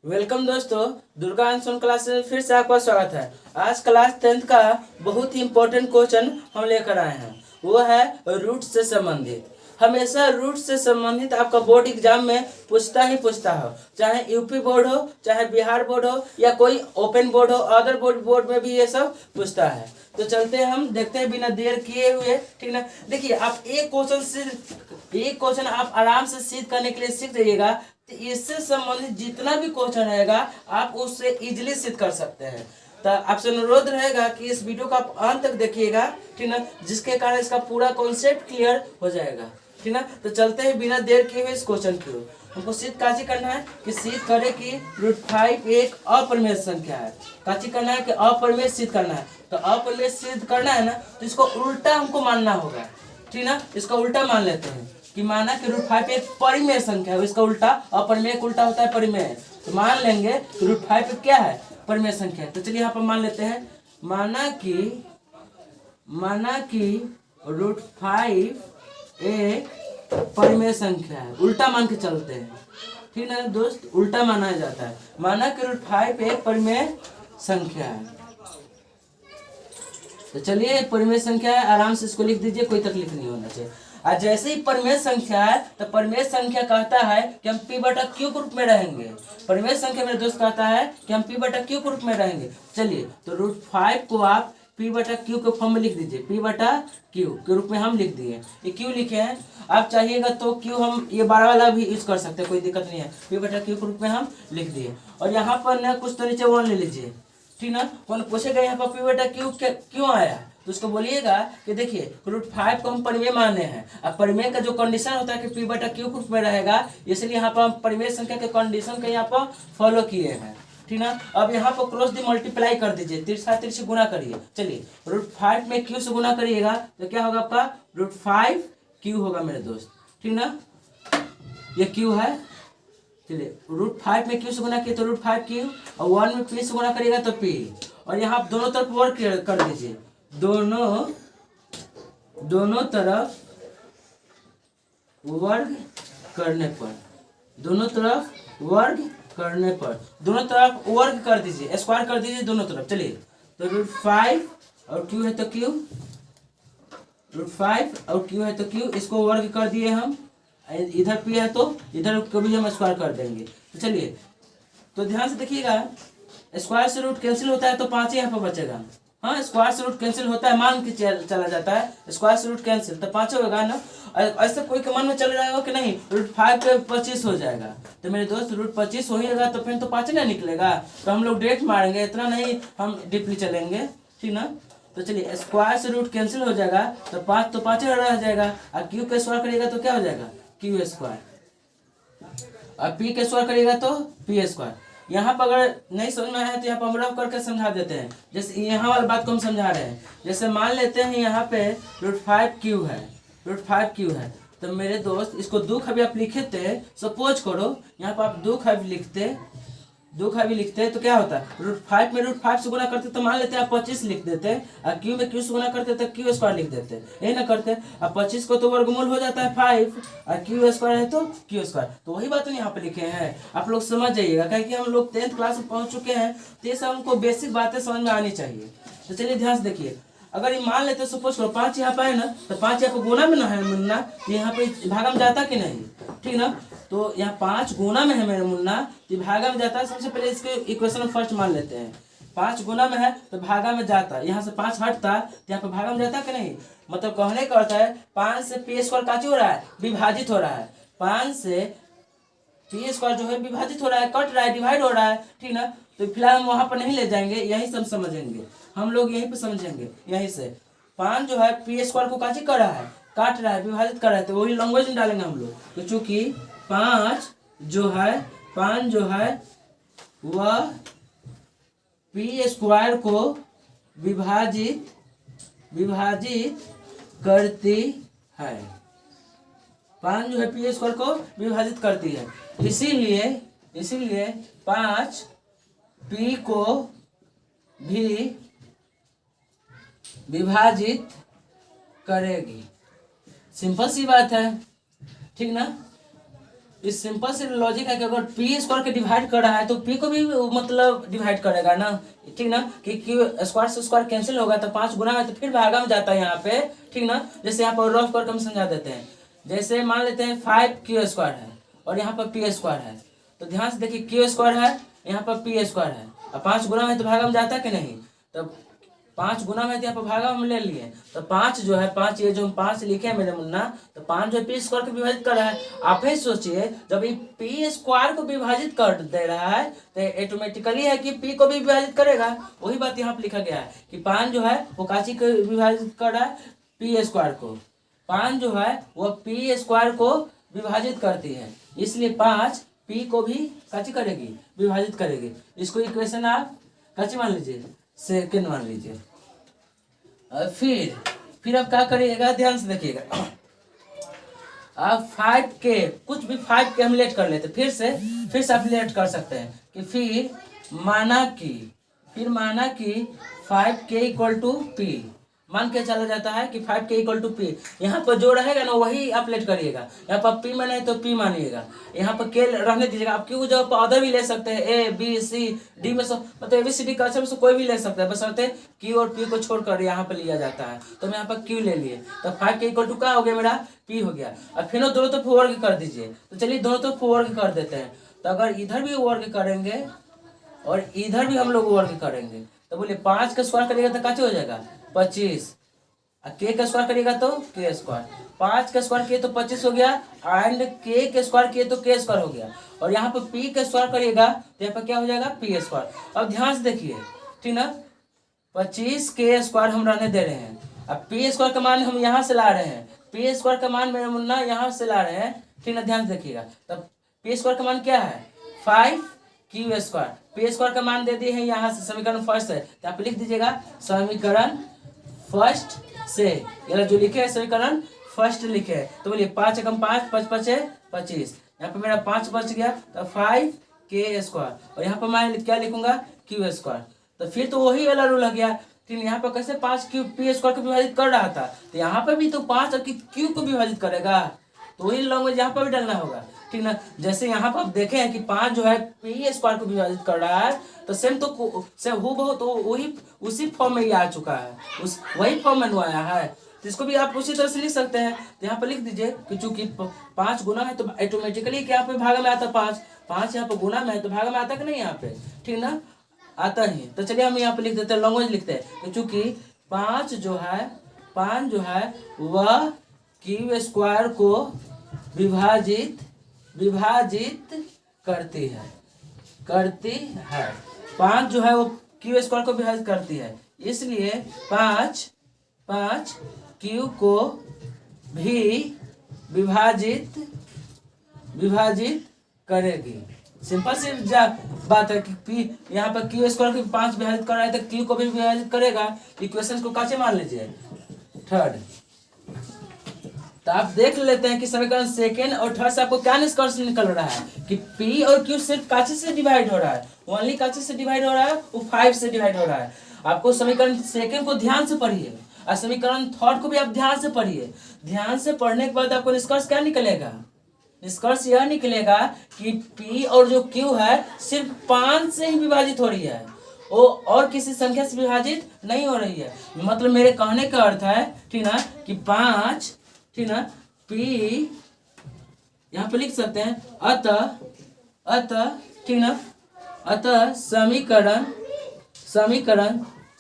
Welcome दोस्तों, Durga आंसोन class में फिर से आपका स्वागत है। आज क्लास 10th का बहुत ही इम्पोर्टेंट क्वेश्चन हम लेकर आए हैं। वो है रूट से संबंधित। हमेशा रूट से संबंधित आपका बोर्ड एग्जाम में पूछता ही पूछता हो, चाहे यूपी बोर्ड हो, चाहे बिहार बोर्ड हो, या कोई ओपन बोर्ड हो, अदर बोर्ड में भी ये सब पूछता है। तो चलते हैं, हम देखते हैं बिना देर किए हुए। ठीक ना, देखिए आप एक क्वेश्चन आप आराम से सिद्ध करने के लिए सीख जाइएगा। तो इससे संबंधित जितना भी क्वेश्चन रहेगा आप उससे इजीली सिद्ध कर सकते हैं। तो आपसे अनुरोध रहेगा कि इस वीडियो को आप अंत तक देखिएगा, ठीक ना, जिसके कारण इसका पूरा कॉन्सेप्ट क्लियर हो जाएगा। ठीक ना, तो चलते हैं बिना देर किए हुए इस क्वेश्चन की ओर। हमको सिद्ध काची करना है कि सिद्ध करे कि √5 एक अपरिमेय संख्या है। काची करना है कि अपरिमेय सिद्ध करना है। तो अपरिमेय सिद्ध करना है ना, तो इसको उल्टा हमको मानना होगा। ठीक ना, इसका उल्टा मान लेते हैं कि माना कि √5 एक परिमेय संख्या है। इसका उल्टा अपरिमेय का उल्टा होता है परिमेय। तो मान लेंगे कि √5 क्या है, परिमेय संख्या है। तो चलिए यहाँ पर मान लेते हैं, माना कि √5 एक परिमेय संख्या है। उल्टा मान के चलते हैं, ठीक ना दोस्त, उल्टा माना जाता है। माना कि √5 एक परिमेय संख्या है। तो चलिए परिमेय संख्या है, आराम से इसको लिख दीजिए, कोई तकलीफ नहीं होना चाहिए। और जैसे ही परिमेय संख्या है तो परिमेय संख्या कहता है कि हम p/q के रूप में रहेंगे। परिमेय संख्या मेरे दोस्त कहता है कि हम p/q के रूप में रहेंगे। चलिए तो √5 को आप p/q के फॉर्म में लिख दीजिए। p/q के रूप में हम लिख दिए। ये क्यों लिखे हैं, आप चाहिएगा तो क्यों हम ये 12 वाला भी यूज कर सकते हैं, कोई दिक्कत नहीं है। p/q के रूप में हम लिख दिए। और यहाँ पर न कुछ तो नीचे 1 ले लीजिए। ठीक ना, कौन पूछेगा यहाँ पर p/q क्यों आया, तो उसको बोलिएगा कि देखिए √5 को हम परिमेय माने हैं। अब परिमेय का जो कंडीशन होता है कि p/q के रूप में रहेगा, इसलिए यहाँ पर हम परिमेय संख्या के कंडीशन को यहाँ पर फॉलो किए हैं। ठीक ना, अब यहाँ पर क्रॉस दी मल्टीप्लाई कर दीजिए, तिरछा तिरछी गुना करिए। चलिए √5 में q से गुना करिएगा तो क्या होगा आपका √5q होगा मेरे दोस्त। ठीक ना, ये q है। चलिए √5 में q से गुना किया तो √5q, और 1 में p से गुना करिएगा तो p। और यहाँ आप दोनों तरफ वर्ग कर दीजिए। दोनों तरफ वर्ग करने पर दोनों तरफ वर्ग कर दीजिए, स्क्वायर कर दीजिए दोनों तरफ। चलिए तो √5 और q है तो q, √5 और q है तो q, इसको वर्ग कर दिए हम। इधर p है तो इधर को भी हम स्क्वायर कर देंगे। तो चलिए तो ध्यान से देखिएगा, स्क्वायर से रूट कैंसिल होता है तो 5 ही यहाँ पर बचेगा। हाँ, स्क्वायर से रूट कैंसिल होता है, मान के चला जाता है, स्क्वायर से रूट कैंसिल तो 5 होगा ना। ऐसे कोई के मन में चल रहा होगा कि नहीं √5 पे 25 हो जाएगा, तो मेरे दोस्त √25 हो ही रहेगा, तो फिर तो 5 ना निकलेगा। तो हम लोग डायरेक्ट मारेंगे, इतना नहीं हम डीपली चलेंगे। ठीक ना, तो चलिए स्क्वायर से रूट कैंसिल हो जाएगा तो 5 तो 5 रह जाएगा, और क्यू के स्क्वायर करिएगा तो क्या हो जाएगा q², और p के स्क्वायर करिएगा तो p²। यहाँ पर अगर नहीं समझ में आया तो यहाँ पर हम रफ करके समझा देते हैं। जैसे यहाँ वाली बात को हम समझा रहे हैं, जैसे मान लेते हैं यहाँ पे √5q है, तो मेरे दोस्त इसको 2 भी आप लिखे थे, सपोज करो यहाँ पर आप 2 भी लिखते तो क्या होता, √5 में √5 से गुना करते तो मान लेते आप 25 लिख देते, और q में q से गुना करते तो q² लिख देते, यही ना करते। अब 25 को तो वर्गमूल हो जाता है 5, और q² है तो q²। तो वही बात यहाँ पे लिखे हैं, आप लोग समझ जाइएगा, क्योंकि हम लोग 10th क्लास में पहुंच चुके हैं, तो ये सब हमको बेसिक बातें समझ में आनी चाहिए। तो चलिए ध्यान से देखिए, अगर ये मान लेते सपोज करो 5 यहाँ पे है ना, तो 5 यहाँ पे गुना में ना है मुन्ना, तो यहाँ पे भागा में जाता कि नहीं, ठीक ना। तो यहाँ 5 गुना में है मेरे मुन्ना, तो भागा में जाता है। सबसे पहले इसके इक्वेशन फर्स्ट मान लेते हैं, 5 गुना में है तो भागा में जाता, यहाँ से 5 हटता तो यहाँ पे भागा में जाता कि नहीं। मतलब कहने का अर्थ है 5 से p² काची हो रहा है, विभाजित हो रहा है। 5 से p² जो है विभाजित हो रहा है, कट रहा है, डिवाइड हो रहा है। ठीक ना, तो फिलहाल हम वहां पर नहीं ले जाएंगे, यहीं से हम समझेंगे, हम लोग यहीं पे समझेंगे। यहीं से 5 जो है p² को काची कर रहा है, काट रहा है, विभाजित कर रहा है, तो वही लैंग्वेज में डालेंगे हम लोग। तो चूंकि 5 जो है वह p² को विभाजित करती है, 5 जो है p² को विभाजित करती है, इसीलिए 5 p को भी विभाजित करेगी। सिंपल सी बात है, ठीक ना। इस सिंपल से लॉजिक है कि अगर पी स्क्वायर के डिवाइड कर रहा है तो पी को भी मतलब डिवाइड करेगा ना, ठीक ना, कि क्यू स्क्वायर से स्क्वायर कैंसिल होगा तो 5 गुना है तो फिर भागा में जाता है यहाँ पे, ठीक ना। जैसे यहाँ पर रफ करके हम समझा देते हैं, जैसे मान लेते हैं 5 क्यू स्क्वायर है और यहाँ पर पी स्क्वायर है, तो ध्यान से देखिए क्यू स्क्वायर है, यहाँ पर पी स्क्वायर है, अब 5 गुना में तो भागा में जाता है कि नहीं, तो 5 गुना में तो यहाँ पर भागा हम ले लिए, तो 5 जो है 5, ये जो हम 5 लिखे हैं मेरे मुन्ना, तो 5 जो है पी स्क्वायर को विभाजित कर रहा है। आप ही सोचिए जब ये पी स्क्वायर को विभाजित कर दे रहा है तो ऑटोमेटिकली है कि पी को भी विभाजित करेगा। वही बात यहाँ पर लिखा गया है कि 5 जो है वो काची को विभाजित कर रहा है, पी स्क्वायर को। 5 जो है वो पी स्क्वायर को विभाजित करती है, इसलिए 5 पी को भी काची करेगी, विभाजित करेगी। इसको इक्वेशन आप काची मान लीजिए, सेकंड मान लीजिए। और फिर आप क्या करिएगा, ध्यान से देखिएगा। आप 5 के कुछ भी 5 के हम लेट कर लेते, फिर से आप लेट कर सकते हैं कि फिर माना कि 5k इक्वल टू पी, मान के चला जाता है कि 5k इक्वल टू पी। यहाँ पर जो रहेगा ना वही आप लेट करिएगा, यहाँ पर पी माने तो पी मानिएगा, यहाँ पर के रहने दीजिएगा। आप क्यों जगह पर अदर भी ले सकते हैं, ए बी सी डी में से मतलब ABCD का में से कोई भी ले सकता है, बशर्ते क्यू और पी को छोड़कर यहाँ पर लिया जाता है। तो मैं यहाँ पर क्यू ले लिए, तो 5k इक्वल टू क्या हो गया, मेरा पी हो गया। अब फिर दोनों तरफ वर्ग कर दीजिए, तो चलिए दोनों तरफ वर्ग कर देते हैं। तो अगर इधर भी वर्ग करेंगे और इधर भी हम लोग वर्ग करेंगे तो बोलिए 5 का स्क्वायर करिएगा तो कैसे हो जाएगा 25, के का स्क्वायर करिएगा तो के स्क्वायर, 5 का स्क्वायर किए तो 25 हो गया, एंड के स्क्वायर किए तो के स्क्वायर हो गया। और यहाँ पर पी का स्क्वायर करिएगा तो यहाँ पर क्या हो जाएगा पी स्क्वायर। अब ध्यान से देखिए, ठीक ना, 25 के स्क्वायर हम रहने दे रहे हैं, अब पी स्क्वायर का मान हम यहाँ से ला रहे हैं, पी स्क्वायर का मान मेरा मुन्ना यहाँ से ला रहे हैं, ठीक ना। ध्यान से देखिएगा, तब पी स्क्वायर का मान क्या है 5 क्यू स्क्वायर, पी स्क्वायर का मान दे दिए हैं यहाँ से, समीकरण फर्स्ट है तो आप लिख दीजिएगा समीकरण फर्स्ट से, ये जो लिखे है समीकरण फर्स्ट लिखे है। तो बोलिए 5 एकम 5, 5 5 25, यहाँ पे मेरा 5 बच गया तो 5k स्क्वायर, और यहाँ पर मैं क्या लिखूंगा क्यू स्क्वायर। तो फिर तो वही वाला रूल आ गया, ठीक, यहाँ पर कैसे 5 क्यू पी स्क्वायर को विभाजित कर रहा था, तो यहाँ पर भी तो 5 क्यू को विभाजित करेगा, तो वही लैंग्वेज यहाँ पर भी डालना होगा, ठीक ना। जैसे यहाँ पर आप देखे हैं कि 5 जो है पी स्क्वायर को विभाजित कर रहा है, तो सेम तो सेम तो वही उसी फॉर्म में ही आ चुका है, वही फॉर्म में आया है, तो इसको भी आप उसी तरह से लिख सकते हैं। तो यहाँ पर लिख दीजिए कि चूंकि 5 गुना है तो ऑटोमेटिकली क्या पे भागा में आता 5 यहाँ पर गुना में है तो भागा में आता कि नहीं यहाँ पे, ठीक ना, आता ही। तो चलिए हम यहाँ पे लिख देते हैं, लैंग्वेज लिखते हैं कि चूंकि 5 जो है वह क्यू स्क्वायर को विभाजित करती है 5 जो है वो क्यू स्क्वायर को विभाजित करती है, इसलिए 5 क्यू को भी विभाजित करेगी। सिंपल सी बात है कि पी यहाँ पर क्यू स्क्वायर को 5 विभाजित कर रहा है तो क्यू को भी विभाजित करेगा। इक्वेशन को कैसे मान लीजिए थर्ड। तो आप देख लेते हैं कि समीकरण सेकेंड और थर्ड से आपको क्या निष्कर्ष निकल रहा है कि P और Q सिर्फ काची से डिवाइड हो रहा है, ओनली काची से डिवाइड हो रहा है, वो 5 से डिवाइड हो रहा है। आपको समीकरण सेकेंड को ध्यान से पढ़िए और समीकरण थर्ड को भी आप ध्यान से पढ़िए। ध्यान से पढ़ने के बाद आपको निष्कर्ष क्या निकलेगा, निष्कर्ष यह निकलेगा कि P और जो Q है सिर्फ 5 से ही विभाजित हो रही है, वो और किसी संख्या से विभाजित नहीं हो रही है। मतलब मेरे कहने का अर्थ है, ठीक ना, कि 5, ठीक ना, P यहाँ पे लिख सकते हैं अतः ठीक ना, अतः समीकरण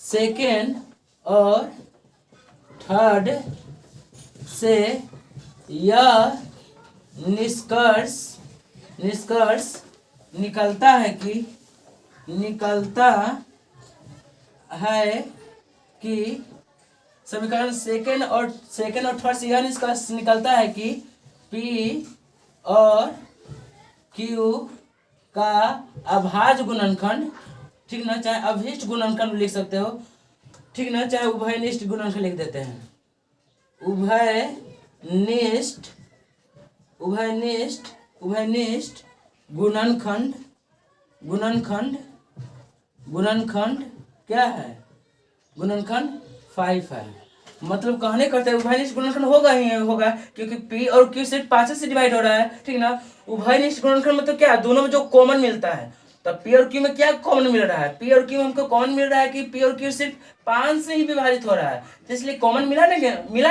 सेकेंड और थर्ड से यह निष्कर्ष निकलता है कि समीकरण सेकेंड और थर्ड से यह निष्कर्ष निकलता है कि P और Q का अभाज्य गुणनखंड, ठीक ना, चाहे अभिष्ट गुणनखंड लिख सकते हो, ठीक ना, चाहे उभयनिष्ठ गुणनखंड लिख देते हैं, उभयनिष्ठ गुणनखंड क्या है, गुणनखंड 5 है। मतलब कहने करते हैं उभयनिष्ठ गुणनखंड होगा ही होगा, क्योंकि पी और क्यू सिर्फ 5 से डिवाइड हो रहा है, ठीक ना। उभयनिष्ठ गुणनखंड मतलब क्या, दोनों में जो कॉमन मिलता है। तो पी और क्यू में क्या कॉमन मिल रहा है, पी और क्यू में हमको कॉमन मिल रहा है कि पी और क्यू सिर्फ 5 से ही विभाजित हो रहा है, तो इसलिए कॉमन मिला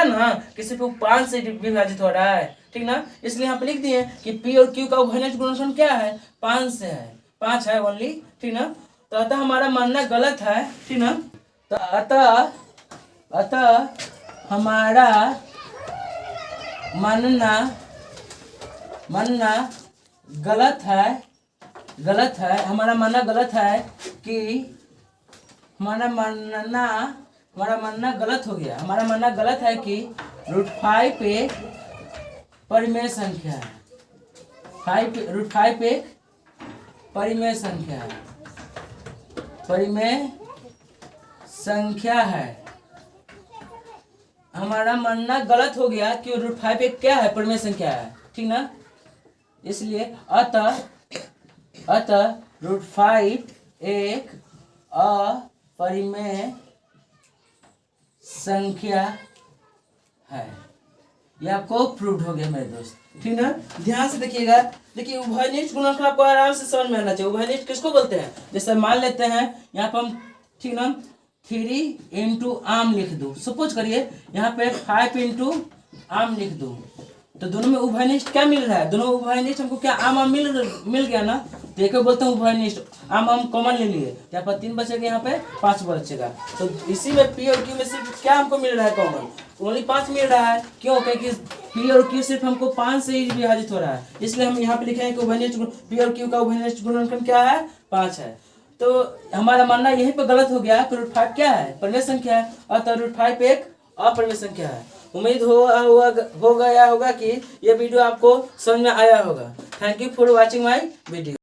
ना कि सिर्फ 5 से विभाजित हो रहा है, ठीक ना। इसलिए यहाँ पे लिख दिए कि पी और क्यू का उभयनिष्ठ गुणनखंड क्या है, 5 से है, 5 है ओनली, ठीक ना। तो अतः हमारा मानना गलत है, ठीक ना। तो अतः हमारा मानना गलत है, हमारा मानना गलत है कि हमारा मानना गलत हो गया। हमारा मानना गलत है कि √5 एक परिमेय संख्या है, √5 एक परिमेय संख्या है। हमारा मानना गलत हो गया कि √5 एक क्या है, परिमेय संख्या है, ठीक ना। इसलिए अतः √5 एक अपरिमेय संख्या है। यह आपको प्रूव हो गया मेरे दोस्त, ठीक ना। ध्यान से देखिएगा, देखिए उभयनिष्ठ गुणनखंड आपको आराम से समझ में आना चाहिए। उभयनिष्ठ किसको बोलते हैं, जैसे मान लेते हैं यहाँ पर हम, ठीक ना, 3 इंटू आम लिख दूँ, सपोज करिए यहाँ पे 5 इंटू आम लिख दूँ, तो दोनों में उभयनिष्ठ क्या मिल रहा है, दोनों उभयनिष्ठ हमको क्या आम मिल गया ना। तो एक बोलते हैं उभयनिष्ठ, आम कॉमन ले लिए, यहाँ पर 3 बचेगा, यहाँ पे 5 बचेगा। तो इसी में पी और क्यू में सिर्फ क्या हमको मिल रहा है, कॉमन ओनली 5 मिल रहा है। क्यों, क्योंकि पी और क्यू सिर्फ हमको 5 से ही विभाजित हो रहा है, इसलिए हम यहाँ पे लिखे हैं कि उभयनिष्ठ पी और क्यू का उभयनिष्ठ गुणनखंड क्या है, 5 है। तो हमारा मानना यहीं पर गलत हो गया कि √5 क्या है, परिमेय संख्या है, अतः √5 एक अपरिमेय संख्या है। उम्मीद हो गया होगा कि ये वीडियो आपको समझ में आया होगा। Thank you for watching my video.